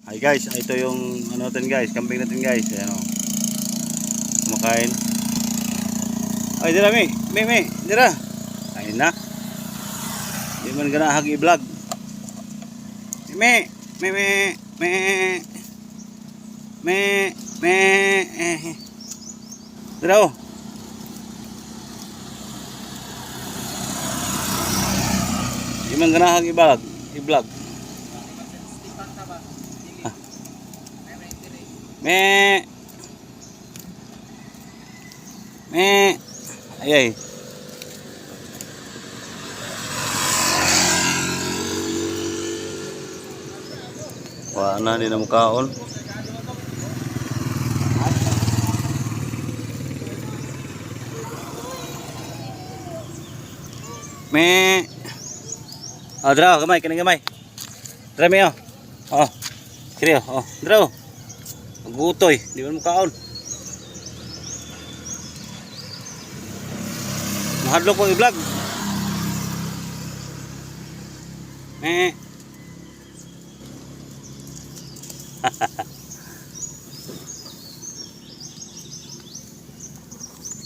Hi guys, ito yung ano natin guys, kambing natin guys. Ayan o. Kumakain. Ay, dira mi. Dira. Ayun na. Di man ganahag i-vlog. Me. Dira o. Di man ganahag i-vlog. Me. Ay. Wala na, di na mukaon. Oh, dra, gamay, kanang gamay. Dra mi oh. Oh. Kiri oh. Dra oh. Gutoy, di man mukaon. Mahadlok ko i-vlog.